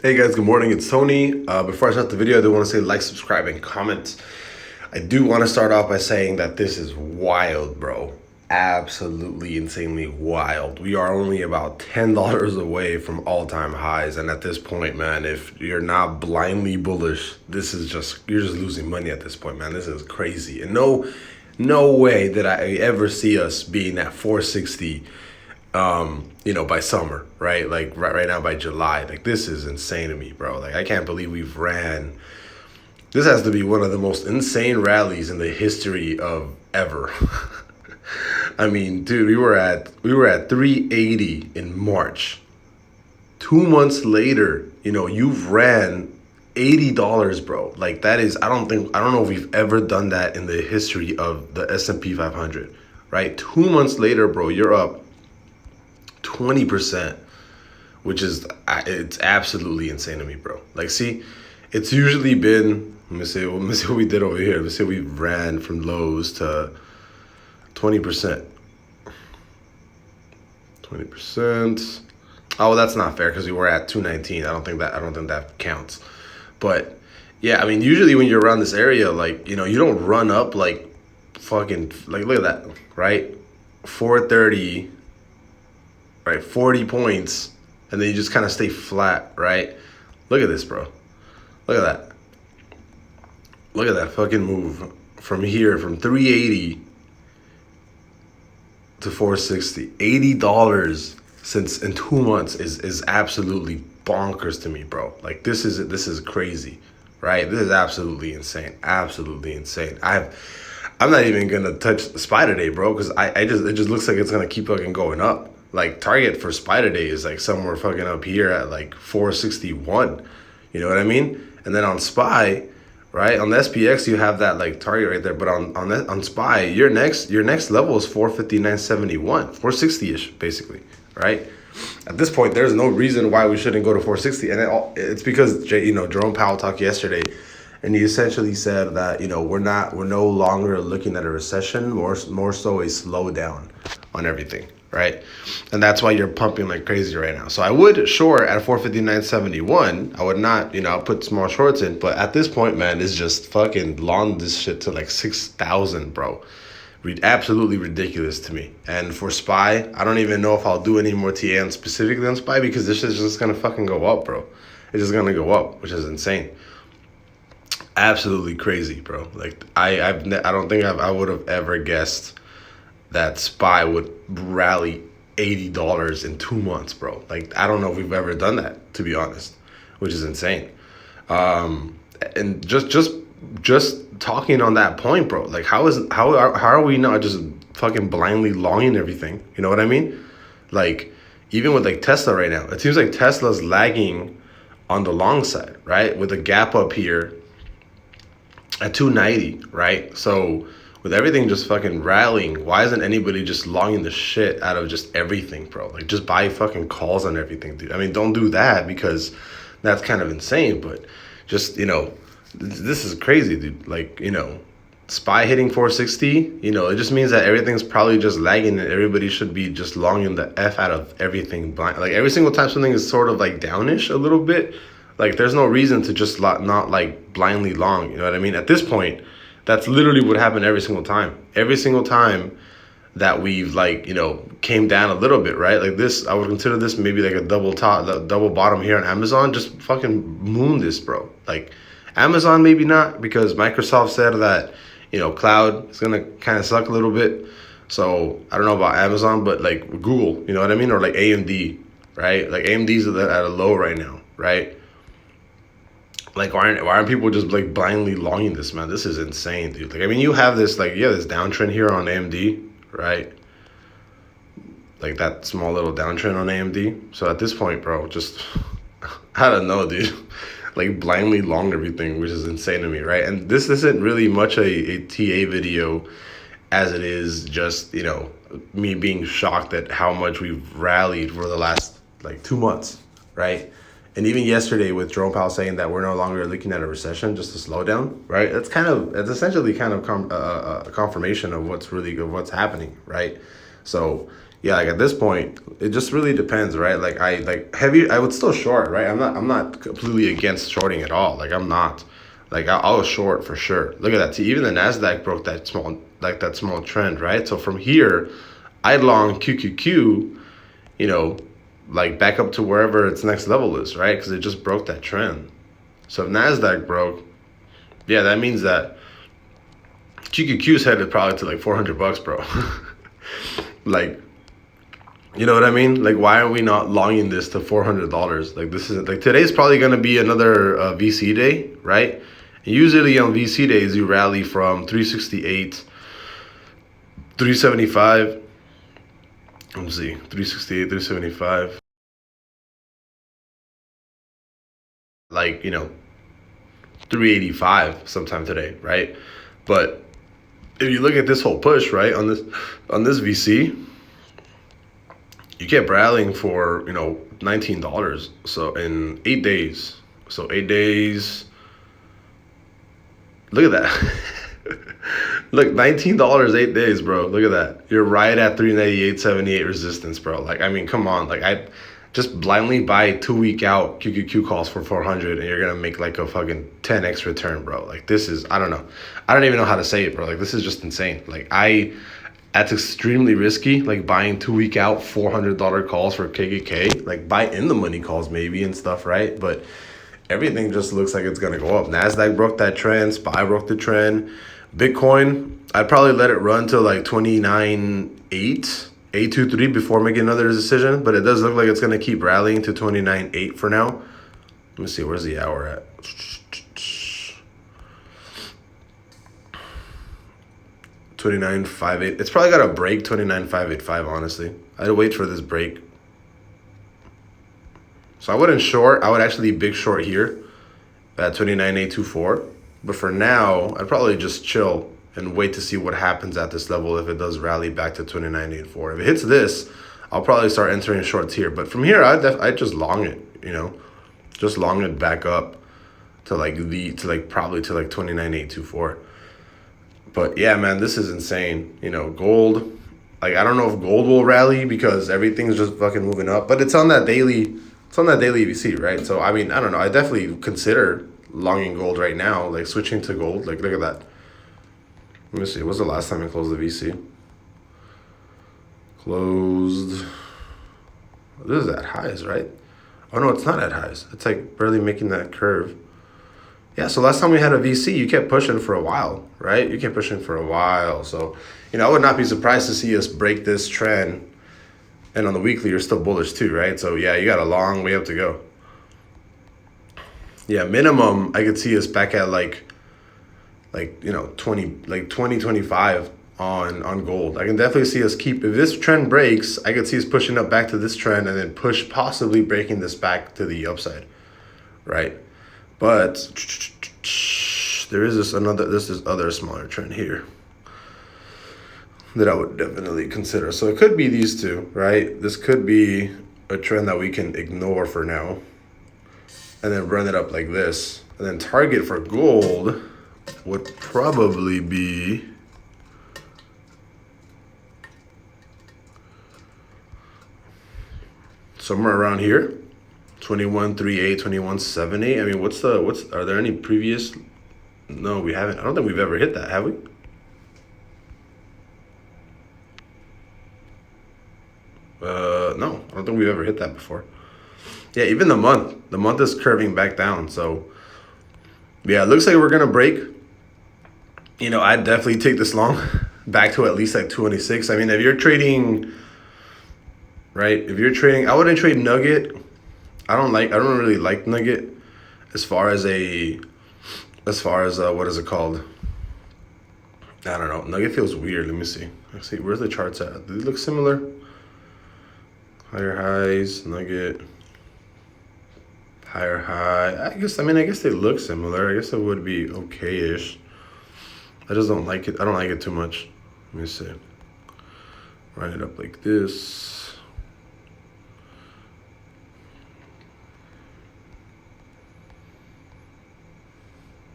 Hey guys, good morning. It's Tony. Before I start the video, I do want to say like, subscribe, and comment. I do want to start off by saying that this is wild, bro. Absolutely insanely wild. We are only about $10 away from all-time highs, and at this point, man, if you're not blindly bullish, you're just losing money at this point, man. This is crazy. And no way did I ever see us being at 460 by summer, right? Like right now by July. Like, this is insane to me, bro. Like, I can't believe we've ran. This has to be one of the most insane rallies in the history of ever. I mean, dude, we were at 380 in March. 2 months later, you've ran $80, bro. Like, that is, I don't know if we've ever done that in the history of the S&P 500, right? 2 months later, bro, you're up 20%, it's absolutely insane to me, bro. Like, see, it's usually been, let me see what we did over here. Let me see, we ran from lows to 20%. 20%. Oh, well, that's not fair because we were at 219. I don't think that counts. But yeah, I mean, usually when you're around this area, like, you don't run up like fucking, like, look at that, right? 430. Right, 40 points, and then you just kind of stay flat, right? Look at this, bro. Look at that. Look at that fucking move from here, from 380 to 460. $80 since in 2 months is absolutely bonkers to me, bro. Like, this is crazy, right? This is absolutely insane. Absolutely insane. I'm not even gonna touch SPY today, bro, because it just looks like it's gonna keep fucking going up. Like, target for SPY today is like somewhere fucking up here at like 461. You know what I mean? And then on SPY, right, on the SPX you have that like target right there, but on SPY, your next level is 459.71, 460-ish basically, right? At this point, there's no reason why we shouldn't go to 460, and it's because Jerome Powell talked yesterday, and he essentially said that we're no longer looking at a recession, more so a slowdown on everything, right? And that's why you're pumping like crazy right now. So I would short at 459.71. I would not, I'll put small shorts in, but at this point, man, it's just fucking long this shit to like 6,000, bro. Absolutely ridiculous to me. And for SPY, I don't even know if I'll do any more TN specifically on SPY because this shit's just gonna fucking go up, bro. It's just gonna go up, which is insane. Absolutely crazy, bro. Like, I don't think I would have ever guessed that SPY would rally $80 in 2 months, bro. Like, I don't know if we've ever done that, to be honest, which is insane. And just talking on that point, bro. Like, how are we not just fucking blindly longing everything? You know what I mean? Like, even with like Tesla right now, it seems like Tesla's lagging on the long side, right? With a gap up here at 290, right? So with everything just fucking rallying, why isn't anybody just longing the shit out of just everything, bro? Like, just buy fucking calls on everything, dude. I mean, don't do that because that's kind of insane, but just, this is crazy, dude. Like, SPY hitting 460, it just means that everything's probably just lagging and everybody should be just longing the F out of everything blind. Like, every single time something is sort of like downish a little bit, like, there's no reason to just not like blindly long, you know what I mean? At this point, that's literally what happened every single time. Every single time that we've like, came down a little bit, right? Like this, I would consider this maybe like a double bottom here on Amazon. Just fucking moon this, bro. Like, Amazon, maybe not, because Microsoft said that, cloud is gonna kind of suck a little bit. So I don't know about Amazon, but like Google, you know what I mean? Or like AMD, right? Like AMD's at a low right now, right? Like, why aren't people just like blindly longing this, man? This is insane, dude. Like, I mean, you have this this downtrend here on AMD, right? Like that small little downtrend on AMD. So at this point, bro, just I don't know, dude. Like, blindly long everything, which is insane to me, right? And this isn't really much a TA video as it is just, me being shocked at how much we've rallied for the last like 2 months, right? And even yesterday with Jerome Powell saying that we're no longer looking at a recession, just a slowdown, right? It's essentially kind of a confirmation of what's happening, right? So, yeah, like at this point, it just really depends, right? Like I like heavy, I would still short, right? I'm not completely against shorting at all. Like I'm not, like I was short for sure. Look at that. See, even the Nasdaq broke that small trend, right? So from here, I long QQQ, you know, like back up to wherever its next level is, right? Because it just broke that trend. So if Nasdaq broke, yeah, that means that QQQ is headed probably to like $400, bro. Like, you know what I mean? Like, why are we not longing this to $400? Like, this is like today's probably gonna be another VC day, right? And usually on VC days, you rally from 368, 375. Let's see, 368, 375. Like, 385 sometime today, right? But if you look at this whole push, right, on this VC, you kept rallying for $19. So in 8 days, so 8 days. Look at that. Look, $19 8 days, bro. Look at that. You're right at 398.78 resistance, bro. Like, I mean, come on. Like, I just blindly buy 2 week out QQQ calls for 400, and you're gonna make like a fucking 10x return, bro. Like, this is, I don't know. I don't even know how to say it, bro. Like, this is just insane. Like, that's extremely risky. Like buying 2 week out $400 calls for KKK. Like, buy in the money calls maybe and stuff, right? But everything just looks like it's gonna go up. Nasdaq broke that trend. SPY broke the trend. Bitcoin, I'd probably let it run till like 29.8, 823 before making another decision. But it does look like it's gonna keep rallying to 29.8 for now. Let me see, where's the hour at? 29.58. It's probably got a break 29.585. Honestly, I'd wait for this break. So I wouldn't short. I would actually big short here at 29.824. But for now, I'd probably just chill and wait to see what happens at this level if it does rally back to 29.84. If it hits this, I'll probably start entering shorts here. But from here, I'd just long it, just long it back up to probably to like 29.824. But yeah, man, this is insane. Gold, like I don't know if gold will rally because everything's just fucking moving up. But it's on that daily VC, right? So I mean, I don't know. I definitely consider longing gold right now, like switching to gold. Like, look at that. Let me see. What's the last time I closed the VC? Closed. This is at highs, right? Oh no, it's not at highs. It's like barely making that curve. Yeah, so last time we had a VC, you kept pushing for a while, right? You kept pushing for a while. So, I would not be surprised to see us break this trend. And on the weekly, you're still bullish too, right? So yeah, you got a long way up to go. Yeah, minimum, I could see us back at like 2025 on gold. I can definitely see us if this trend breaks, I could see us pushing up back to this trend and then possibly breaking this back to the upside, right? But there is this other smaller trend here that I would definitely consider. So it could be these two, right? This could be a trend that we can ignore for now and then run it up like this. And then target for gold would probably be somewhere around here. 21.38, 21.78. I mean, are there any previous? No, we haven't. I don't think we've ever hit that, have we? No, I don't think we've ever hit that before. Yeah, even the month is curving back down. So yeah, it looks like we're gonna break. I'd definitely take this long back to at least like 226. I mean, if you're trading, right? I wouldn't trade Nugget. I don't really like Nugget as far as what is it called? I don't know. Nugget feels weird. Let me see. Let's see. Where's the charts at? Do they look similar? Higher highs, Nugget. Higher high. I guess they look similar. I guess it would be okay-ish. I just don't like it. I don't like it too much. Let me see. Run it up like this.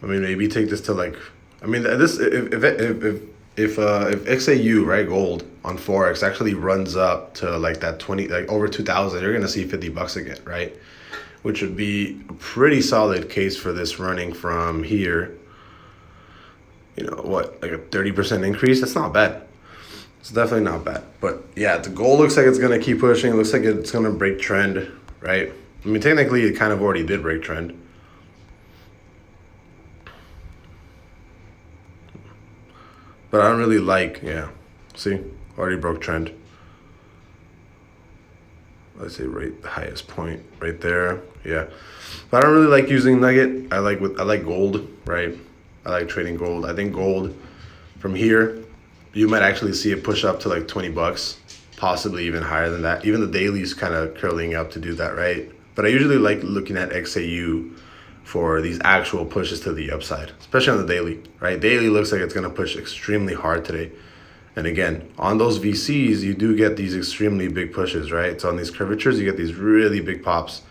I mean, maybe take this to like. I mean, this if XAU, right, gold, on Forex actually runs up to like that 20, like over 2,000, you're going to see $50 again, right? Which would be a pretty solid case for this running from here. You know, what, like a 30% increase? That's not bad. It's definitely not bad. But yeah, the gold looks like it's going to keep pushing. It looks like it's going to break trend, right? I mean, technically, it kind of already did break trend. But I don't really like, yeah. See, already broke trend. Let's say right the highest point right there. Yeah. But I don't really like using nugget. I like gold, right? I like trading gold. I think gold from here, you might actually see it push up to like $20, possibly even higher than that. Even the daily's kind of curling up to do that, right? But I usually like looking at XAU for these actual pushes to the upside, especially on the daily, right? Daily looks like it's going to push extremely hard today. And again, on those VCs, you do get these extremely big pushes, right? So on these curvatures, you get these really big pops.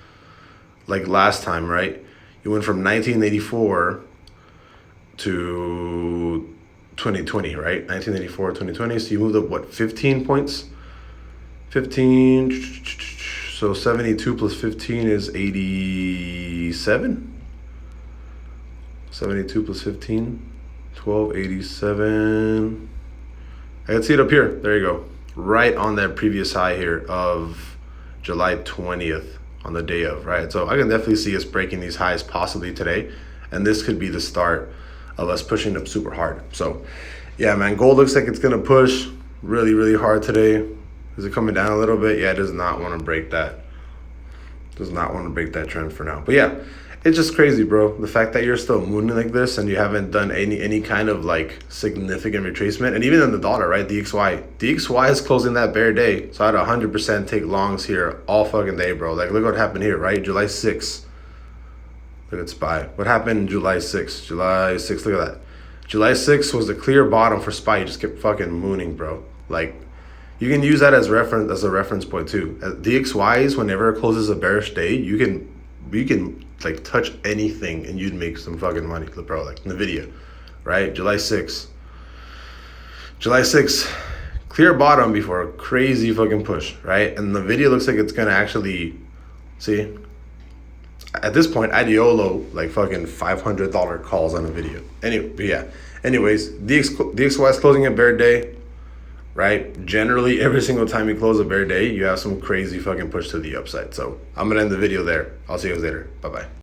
Like last time, right? You went from 1984 to 2020, right? 1984, 2020. So you moved up, what, 15 points? 15. So 72 plus 15 is 87. 72 plus 15, 1287. I can see it up here. There you go. Right on that previous high here of July 20th on the day of, right? So I can definitely see us breaking these highs possibly today. And this could be the start of us pushing up super hard. So yeah, man, gold looks like it's going to push really, really hard today. Is it coming down a little bit? Yeah, it does not want to break that. Does not want to break that trend for now. But yeah, it's just crazy, bro. The fact that you're still mooning like this and you haven't done any kind of like significant retracement. And even in the dollar, right? DXY is closing that bear day. So I'd 100% take longs here all fucking day, bro. Like, look what happened here, right? July 6th. Look at SPY. What happened July 6th? July 6th, look at that. July 6th was the clear bottom for SPY. You just kept fucking mooning, bro. Like, you can use that as a reference point too. DXYs, whenever it closes a bearish day, you can like touch anything and you'd make some fucking money, bro. Like Nvidia, right? July 6th, clear bottom before a crazy fucking push, right? And Nvidia looks like it's gonna actually, see, at this point, I'd YOLO like fucking $500 calls on Nvidia. Anyway, but yeah. Anyways, DXY is closing a bear day. Right? Generally, every single time you close a bear day, you have some crazy fucking push to the upside. So I'm going to end the video there. I'll see you guys later. Bye-bye.